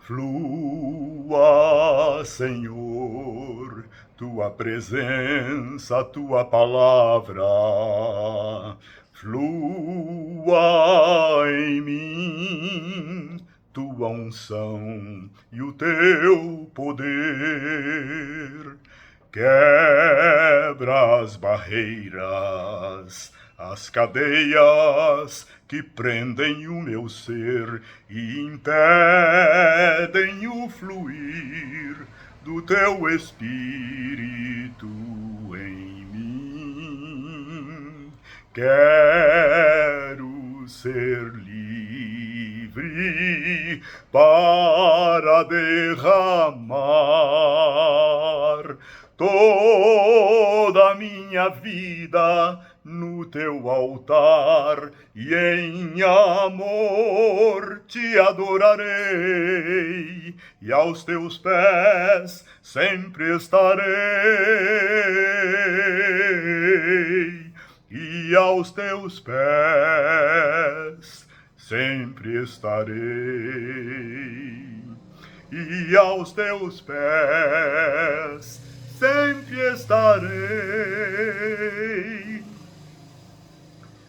Flua, Senhor, tua presença, tua palavra, flua em mim, tua unção e o teu poder. Quebra as barreiras, as cadeias que prendem o meu ser e impedem o fluir do teu Espírito em mim. Quero ser livre para derramar toda a minha vida no teu altar, e em amor te adorarei, e aos teus pés sempre estarei, e aos teus pés sempre estarei, e aos teus pés sempre estarei.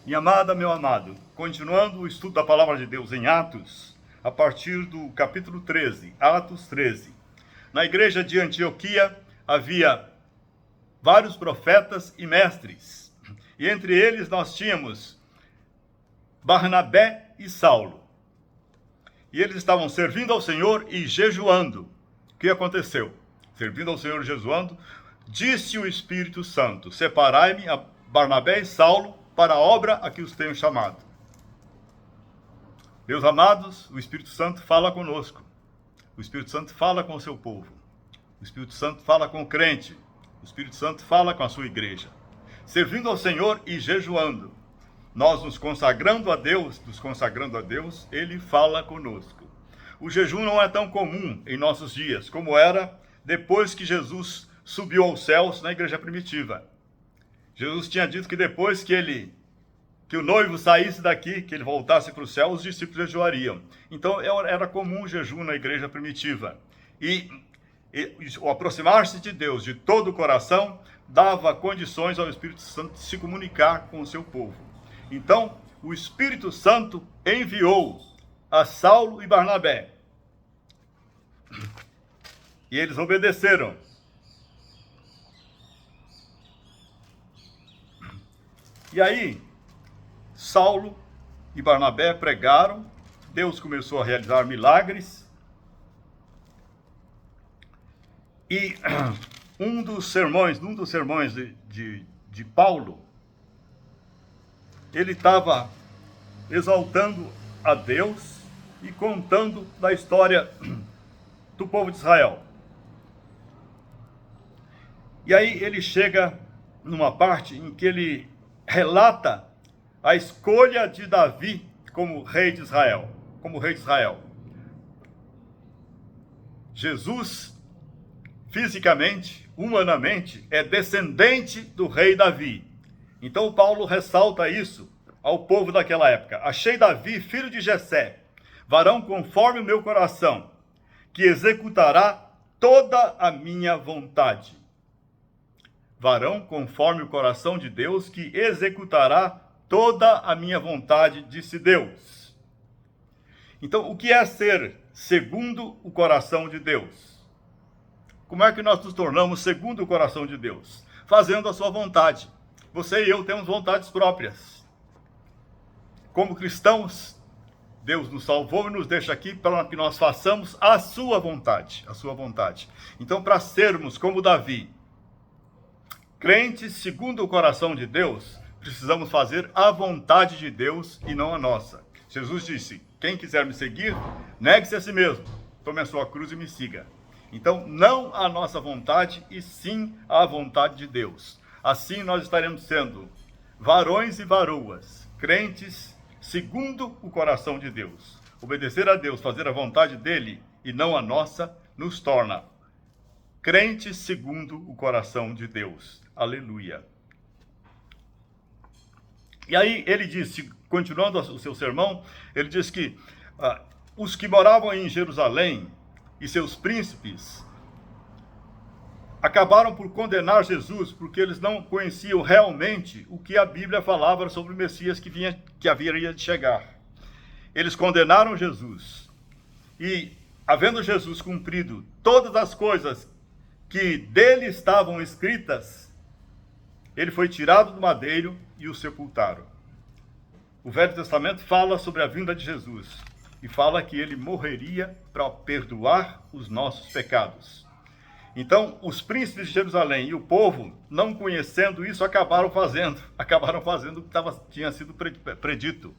Minha amada, meu amado, continuando o estudo da palavra de Deus em Atos, a partir do capítulo 13, Atos 13. Na igreja de Antioquia havia vários profetas e mestres, e entre eles nós tínhamos Barnabé e Saulo. E eles estavam servindo ao Senhor e jejuando. O que aconteceu? Servindo ao Senhor e jejuando, disse o Espírito Santo: separai-me a Barnabé e Saulo para a obra a que os tenho chamado. Meus amados, o Espírito Santo fala conosco. O Espírito Santo fala com o seu povo. O Espírito Santo fala com o crente. O Espírito Santo fala com a sua igreja. Servindo ao Senhor e jejuando, nós nos consagrando a Deus, Ele fala conosco. O jejum não é tão comum em nossos dias, como era depois que Jesus subiu aos céus na igreja primitiva. Jesus tinha dito que depois que o noivo saísse daqui, que ele voltasse para o céu, os discípulos jejuariam. Então era comum o jejum na igreja primitiva. E o aproximar-se de Deus de todo o coração dava condições ao Espírito Santo de se comunicar com o seu povo. Então, o Espírito Santo enviou a Saulo e Barnabé. E eles obedeceram. E aí, Saulo e Barnabé pregaram, Deus começou a realizar milagres, e num dos sermões de Paulo, ele estava exaltando a Deus e contando da história do povo de Israel. E aí ele chega numa parte em que ele relata a escolha de Davi como rei de Israel. Jesus, fisicamente, humanamente, é descendente do rei Davi. Então Paulo ressalta isso ao povo daquela época. Achei Davi, filho de Jessé, varão conforme o meu coração, que executará toda a minha vontade. Varão conforme o coração de Deus, que executará toda a minha vontade, disse Deus. Então, o que é ser segundo o coração de Deus? Como é que nós nos tornamos segundo o coração de Deus? Fazendo a sua vontade. Você e eu temos vontades próprias. Como cristãos, Deus nos salvou e nos deixa aqui para que nós façamos a sua vontade. Então, para sermos como Davi, crentes segundo o coração de Deus, precisamos fazer a vontade de Deus e não a nossa. Jesus disse: quem quiser me seguir, negue-se a si mesmo, tome a sua cruz e me siga. Então, não a nossa vontade, e sim a vontade de Deus. Assim nós estaremos sendo varões e varoas, crentes segundo o coração de Deus. Obedecer a Deus, fazer a vontade dele e não a nossa, nos torna crentes segundo o coração de Deus. Aleluia. E aí ele disse, continuando o seu sermão, ele diz que os que moravam em Jerusalém e seus príncipes acabaram por condenar Jesus, porque eles não conheciam realmente o que a Bíblia falava sobre o Messias que haveria de chegar. Eles condenaram Jesus. E, havendo Jesus cumprido todas as coisas que dele estavam escritas, ele foi tirado do madeiro e o sepultaram. O Velho Testamento fala sobre a vinda de Jesus e fala que ele morreria para perdoar os nossos pecados. Então, os príncipes de Jerusalém e o povo, não conhecendo isso, acabaram fazendo o que tinha sido predito.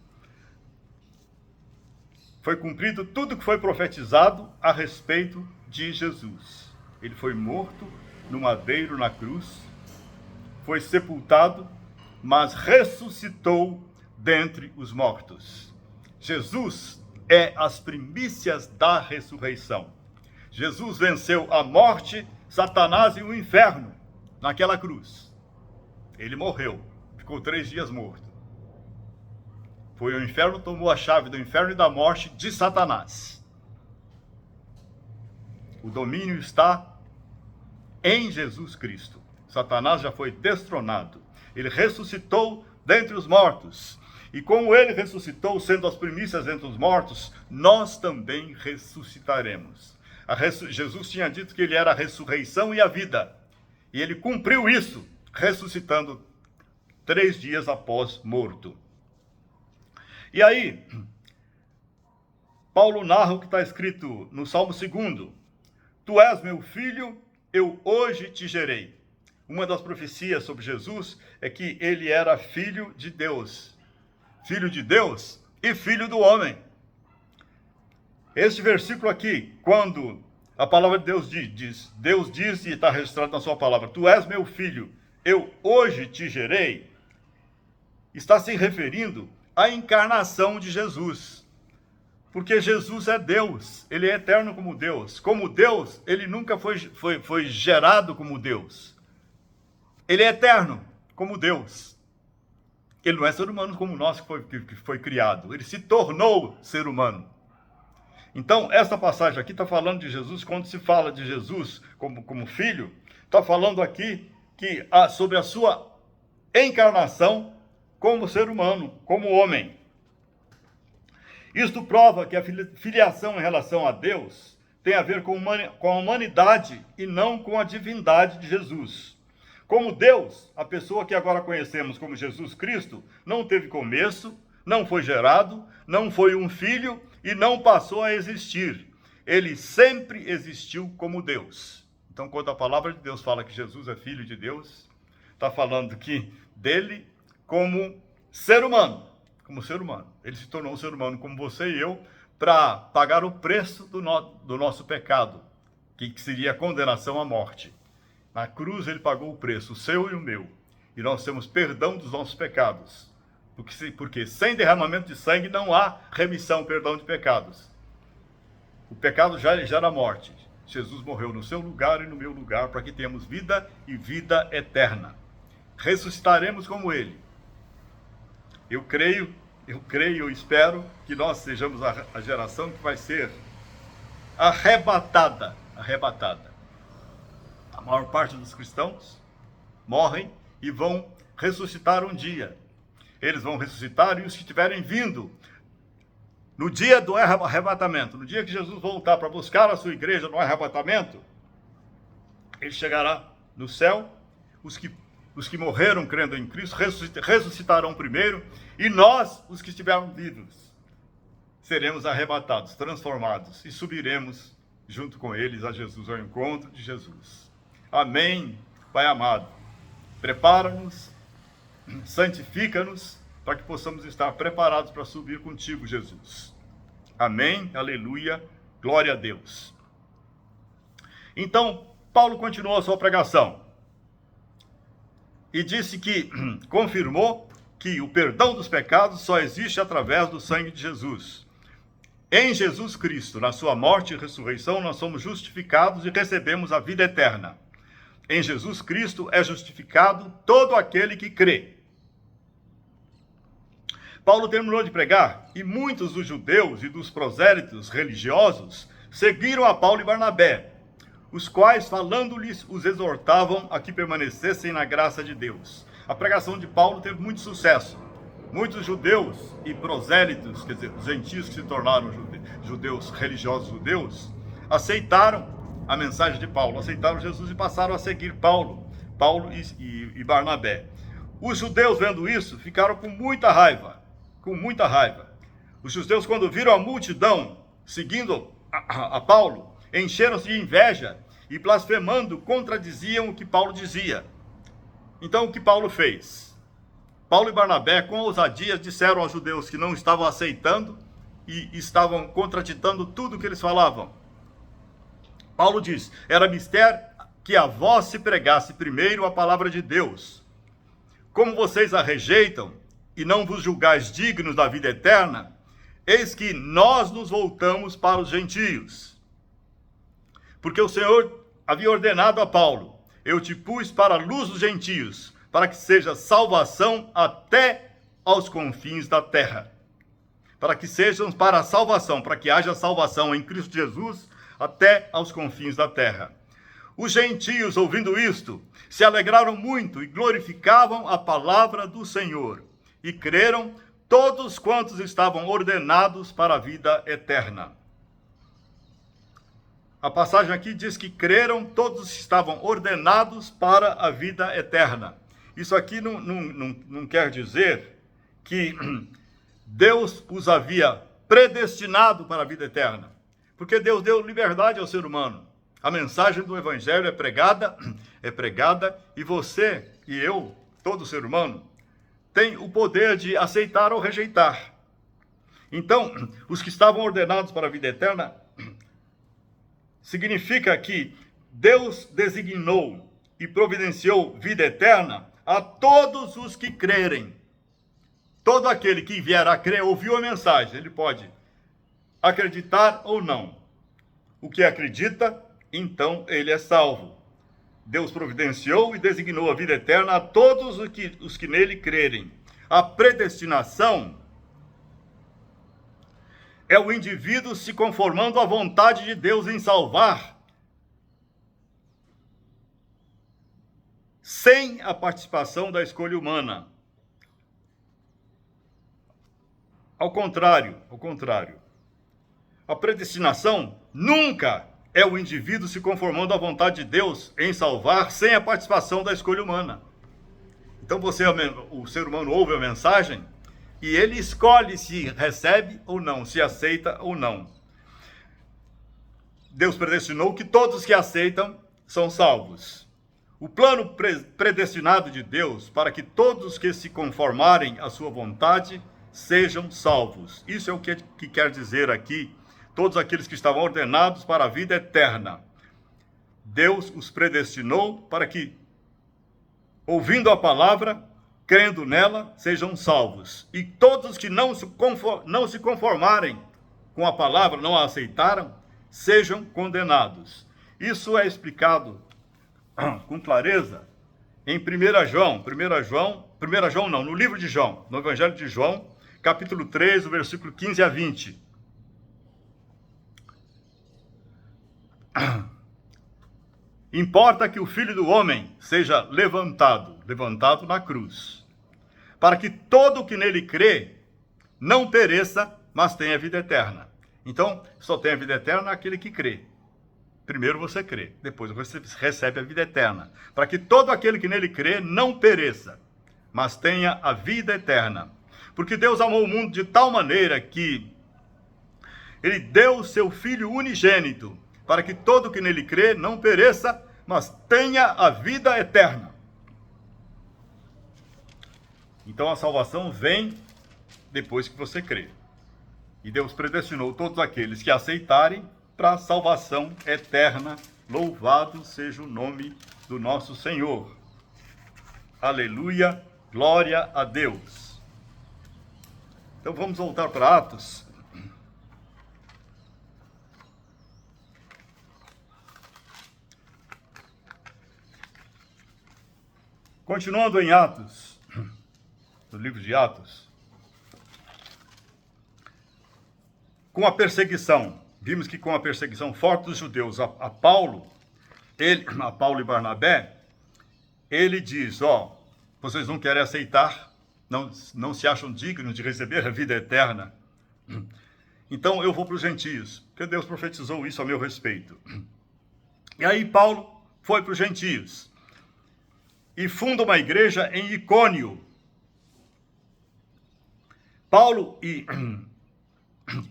Foi cumprido tudo que foi profetizado a respeito de Jesus. Ele foi morto no madeiro, na cruz, foi sepultado, mas ressuscitou dentre os mortos. Jesus é as primícias da ressurreição. Jesus venceu a morte, Satanás e o inferno naquela cruz. Ele morreu, ficou 3 dias morto. Foi o inferno, tomou a chave do inferno e da morte de Satanás. O domínio está em Jesus Cristo. Satanás já foi destronado. Ele ressuscitou dentre os mortos. E como ele ressuscitou, sendo as primícias entre os mortos, nós também ressuscitaremos. Jesus tinha dito que ele era a ressurreição e a vida. E ele cumpriu isso, ressuscitando 3 dias após morto. E aí, Paulo narra o que está escrito no Salmo 2. Tu és meu filho, eu hoje te gerei. Uma das profecias sobre Jesus é que ele era filho de Deus. Filho de Deus e filho do homem. Este versículo aqui, quando a palavra de Deus diz e está registrado na sua palavra, tu és meu filho, eu hoje te gerei, está se referindo à encarnação de Jesus. Porque Jesus é Deus, ele é eterno como Deus. Como Deus, ele nunca foi gerado como Deus. Ele é eterno como Deus. Ele não é ser humano como nós que foi criado. Ele se tornou ser humano. Então, essa passagem aqui está falando de Jesus. Quando se fala de Jesus como filho, está falando aqui sobre a sua encarnação como ser humano, como homem. Isto prova que a filiação em relação a Deus tem a ver com a humanidade e não com a divindade de Jesus. Como Deus, a pessoa que agora conhecemos como Jesus Cristo, não teve começo, não foi gerado, não foi um filho e não passou a existir. Ele sempre existiu como Deus. Então, quando a palavra de Deus fala que Jesus é filho de Deus, está falando que dele como ser humano. Como ser humano. Ele se tornou um ser humano como você e eu para pagar o preço do nosso pecado, que seria a condenação à morte. Na cruz ele pagou o preço, o seu e o meu. E nós temos perdão dos nossos pecados. Porque sem derramamento de sangue não há remissão, perdão de pecados. O pecado já gera morte. Jesus morreu no seu lugar e no meu lugar para que tenhamos vida e vida eterna. Ressuscitaremos como ele. Eu creio, eu espero que nós sejamos a geração que vai ser arrebatada. A maior parte dos cristãos morrem e vão ressuscitar um dia. Eles vão ressuscitar e os que estiverem vindo no dia do arrebatamento, no dia que Jesus voltar para buscar a sua igreja no arrebatamento, ele chegará no céu, os que morreram crendo em Cristo ressuscitarão primeiro, e nós, os que estivermos vivos, seremos arrebatados, transformados, e subiremos junto com eles a Jesus, ao encontro de Jesus. Amém, Pai amado. Prepara-nos, santifica-nos, para que possamos estar preparados para subir contigo, Jesus. Amém, aleluia, glória a Deus. Então, Paulo continuou a sua pregação e disse que confirmou que o perdão dos pecados só existe através do sangue de Jesus. Em Jesus Cristo, na sua morte e ressurreição, nós somos justificados e recebemos a vida eterna. Em Jesus Cristo é justificado todo aquele que crê. Paulo terminou de pregar e muitos dos judeus e dos prosélitos religiosos seguiram a Paulo e Barnabé, os quais, falando-lhes, os exortavam a que permanecessem na graça de Deus. A pregação de Paulo teve muito sucesso. Muitos judeus e prosélitos, quer dizer, os gentios que se tornaram judeus, religiosos judeus, aceitaram a mensagem de Paulo, aceitaram Jesus e passaram a seguir Paulo e Barnabé. Os judeus, vendo isso, ficaram com muita raiva, Os judeus, quando viram a multidão seguindo a Paulo, encheram-se de inveja e, blasfemando, contradiziam o que Paulo dizia. Então, o que Paulo fez? Paulo e Barnabé, com ousadia, disseram aos judeus que não estavam aceitando e estavam contraditando tudo o que eles falavam. Paulo diz: era mister que a vós se pregasse primeiro a palavra de Deus. Como vocês a rejeitam e não vos julgais dignos da vida eterna, eis que nós nos voltamos para os gentios. Porque o Senhor havia ordenado a Paulo: eu te pus para a luz dos gentios, para que seja salvação até aos confins da terra. Para que sejam para a salvação, para que haja salvação em Cristo Jesus até aos confins da terra. Os gentios, ouvindo isto, se alegraram muito e glorificavam a palavra do Senhor. E creram todos quantos estavam ordenados para a vida eterna. A passagem aqui diz que creram todos que estavam ordenados para a vida eterna. Isso aqui não quer dizer que Deus os havia predestinado para a vida eterna. Porque Deus deu liberdade ao ser humano. A mensagem do Evangelho é pregada e você e eu, todo ser humano, tem o poder de aceitar ou rejeitar. Então, os que estavam ordenados para a vida eterna, significa que Deus designou e providenciou vida eterna a todos os que crerem. Todo aquele que vier a crer, ouviu a mensagem, ele pode acreditar ou não. O que acredita, então ele é salvo. Deus providenciou e designou a vida eterna a todos os que nele crerem. A predestinação é o indivíduo se conformando à vontade de Deus em salvar, sem a participação da escolha humana. Ao contrário. A predestinação nunca é o indivíduo se conformando à vontade de Deus em salvar sem a participação da escolha humana. Então o ser humano ouve a mensagem e ele escolhe se recebe ou não, se aceita ou não. Deus predestinou que todos que aceitam são salvos. O plano predestinado de Deus para que todos que se conformarem à sua vontade sejam salvos. Isso é o que quer dizer aqui, todos aqueles que estavam ordenados para a vida eterna. Deus os predestinou para que, ouvindo a palavra, crendo nela, sejam salvos. E todos que não se conformarem com a palavra, não a aceitaram, sejam condenados. Isso é explicado com clareza em 1 João, no livro de João, no Evangelho de João, capítulo 3, o versículo 15 a 20. Importa que o Filho do Homem seja levantado na cruz, para que todo o que nele crê não pereça, mas tenha vida eterna. Então, só tem a vida eterna aquele que crê. Primeiro você crê, depois você recebe a vida eterna. Para que todo aquele que nele crê não pereça, mas tenha a vida eterna. Porque Deus amou o mundo de tal maneira que ele deu o seu Filho unigênito, para que todo que nele crê não pereça, mas tenha a vida eterna. Então a salvação vem depois que você crê. E Deus predestinou todos aqueles que aceitarem para a salvação eterna. Louvado seja o nome do nosso Senhor. Aleluia, glória a Deus. Então vamos voltar para Atos. Continuando em Atos, no livro de Atos, com a perseguição vimos que com a perseguição forte dos judeus a Paulo e Barnabé, ele diz, vocês não querem aceitar, não se acham dignos de receber a vida eterna, então eu vou para os gentios, porque Deus profetizou isso a meu respeito. E aí Paulo foi para os gentios e funda uma igreja em Icônio. Paulo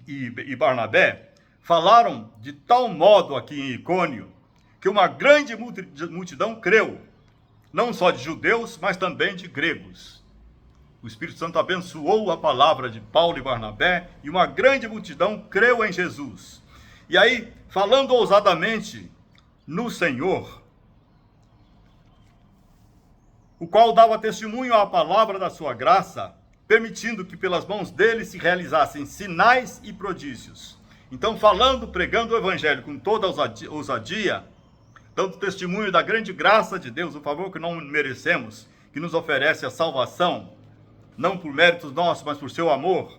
e Barnabé falaram de tal modo aqui em Icônio que uma grande multidão creu, não só de judeus, mas também de gregos. O Espírito Santo abençoou a palavra de Paulo e Barnabé e uma grande multidão creu em Jesus. E aí, falando ousadamente no Senhor, o qual dava testemunho à palavra da sua graça, permitindo que pelas mãos dele se realizassem sinais e prodígios. Então, falando, pregando o evangelho com toda ousadia, dando testemunho da grande graça de Deus, o favor que não merecemos, que nos oferece a salvação, não por méritos nossos, mas por seu amor,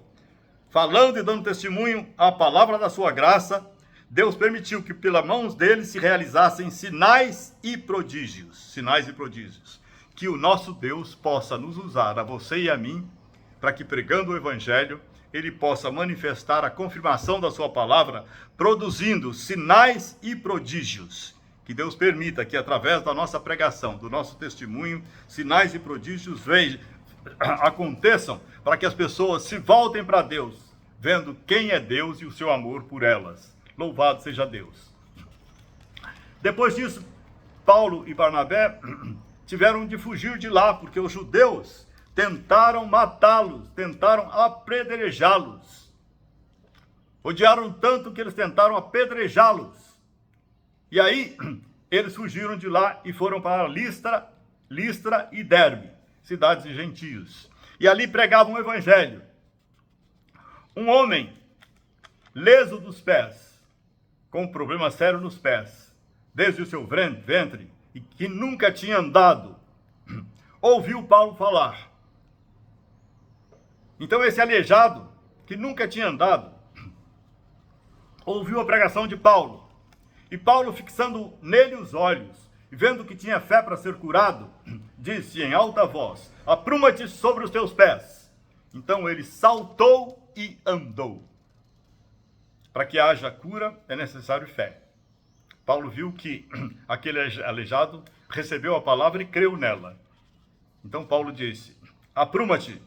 falando e dando testemunho à palavra da sua graça, Deus permitiu que pelas mãos dele se realizassem sinais e prodígios. Sinais e prodígios. Que o nosso Deus possa nos usar, a você e a mim, para que pregando o evangelho, ele possa manifestar a confirmação da sua palavra, produzindo sinais e prodígios. Que Deus permita que através da nossa pregação, do nosso testemunho, sinais e prodígios aconteçam, para que as pessoas se voltem para Deus, vendo quem é Deus e o seu amor por elas. Louvado seja Deus. Depois disso, Paulo e Barnabé tiveram de fugir de lá, porque os judeus tentaram matá-los, tentaram apedrejá-los. Odiaram tanto que eles tentaram apedrejá-los. E aí, eles fugiram de lá e foram para Listra e Derbe, cidades de gentios. E ali pregavam o evangelho. Um homem leso dos pés, com um problema sério nos pés, desde o seu ventre, e que nunca tinha andado, ouviu Paulo falar. Então esse aleijado, que nunca tinha andado, ouviu a pregação de Paulo. E Paulo, fixando nele os olhos, e vendo que tinha fé para ser curado, disse em alta voz: apruma-te sobre os teus pés. Então ele saltou e andou. Para que haja cura, é necessário fé. Paulo viu que aquele aleijado recebeu a palavra e creu nela. Então Paulo disse: apruma-te.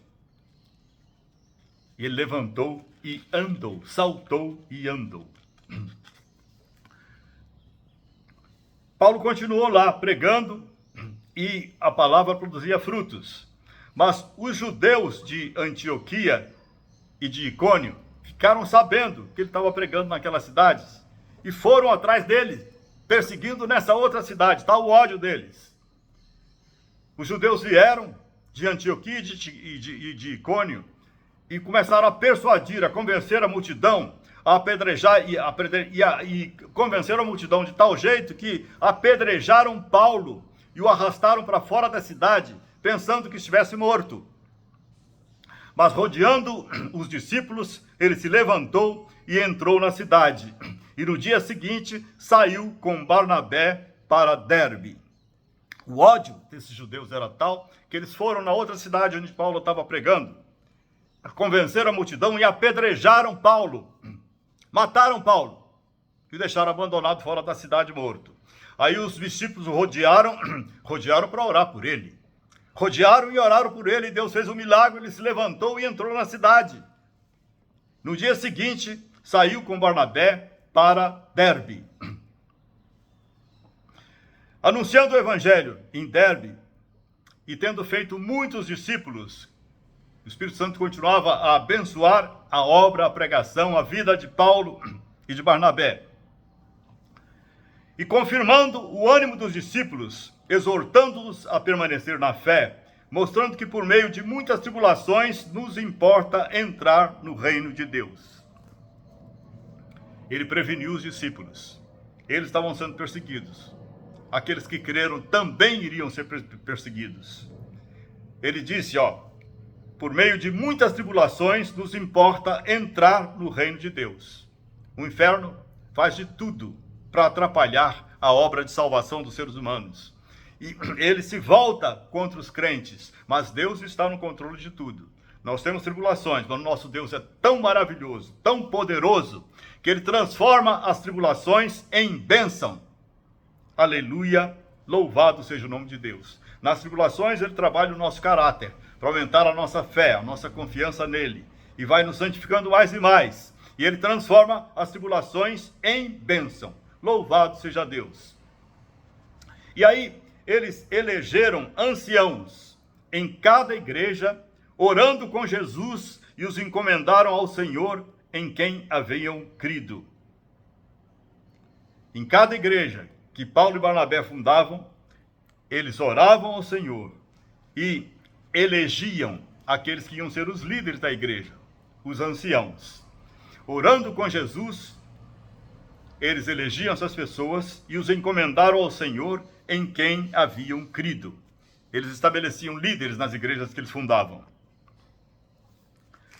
E ele levantou e andou, saltou e andou. Paulo continuou lá pregando e a palavra produzia frutos. Mas os judeus de Antioquia e de Icônio ficaram sabendo que ele estava pregando naquelas cidades e foram atrás dele, perseguindo nessa outra cidade, tal o ódio deles. Os judeus vieram de Antioquia e de Icônio e começaram a persuadir, a convencer a multidão, a apedrejar e convenceram a multidão de tal jeito que apedrejaram Paulo e o arrastaram para fora da cidade, pensando que estivesse morto. Mas rodeando os discípulos, ele se levantou e entrou na cidade. E no dia seguinte saiu com Barnabé para Derbe. O ódio desses judeus era tal que eles foram na outra cidade onde Paulo estava pregando, convenceram a multidão e apedrejaram Paulo. Mataram Paulo e deixaram abandonado fora da cidade morto. Aí os discípulos o rodearam para orar por ele. Rodearam e oraram por ele, e Deus fez um milagre, ele se levantou e entrou na cidade. No dia seguinte, saiu com Barnabé para Derbe. Anunciando o evangelho em Derbe, e tendo feito muitos discípulos, o Espírito Santo continuava a abençoar a obra, a pregação, a vida de Paulo e de Barnabé. E confirmando o ânimo dos discípulos, exortando-os a permanecer na fé, mostrando que por meio de muitas tribulações nos importa entrar no reino de Deus. Ele preveniu os discípulos. Eles estavam sendo perseguidos. Aqueles que creram também iriam ser perseguidos. Ele disse, por meio de muitas tribulações nos importa entrar no reino de Deus. O inferno faz de tudo para atrapalhar a obra de salvação dos seres humanos. E ele se volta contra os crentes, mas Deus está no controle de tudo. Nós temos tribulações, mas o nosso Deus é tão maravilhoso, tão poderoso, que ele transforma as tribulações em bênção. Aleluia, louvado seja o nome de Deus. Nas tribulações ele trabalha o nosso caráter, para aumentar a nossa fé, a nossa confiança nele, e vai nos santificando mais e mais. E ele transforma as tribulações em bênção. Louvado seja Deus. E aí, eles elegeram anciãos em cada igreja, orando com Jesus, e os encomendaram ao Senhor em quem haviam crido. Em cada igreja que Paulo e Barnabé fundavam, eles oravam ao Senhor e elegiam aqueles que iam ser os líderes da igreja, os anciãos. Orando com Jesus, eles elegiam essas pessoas e os encomendaram ao Senhor em quem haviam crido. Eles estabeleciam líderes nas igrejas que eles fundavam.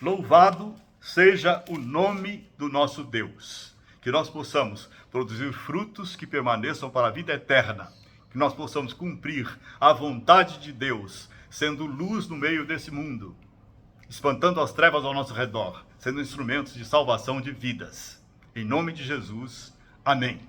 Louvado seja o nome do nosso Deus. Que nós possamos produzir frutos que permaneçam para a vida eterna. Que nós possamos cumprir a vontade de Deus, sendo luz no meio desse mundo, espantando as trevas ao nosso redor, sendo instrumentos de salvação de vidas. Em nome de Jesus, amém.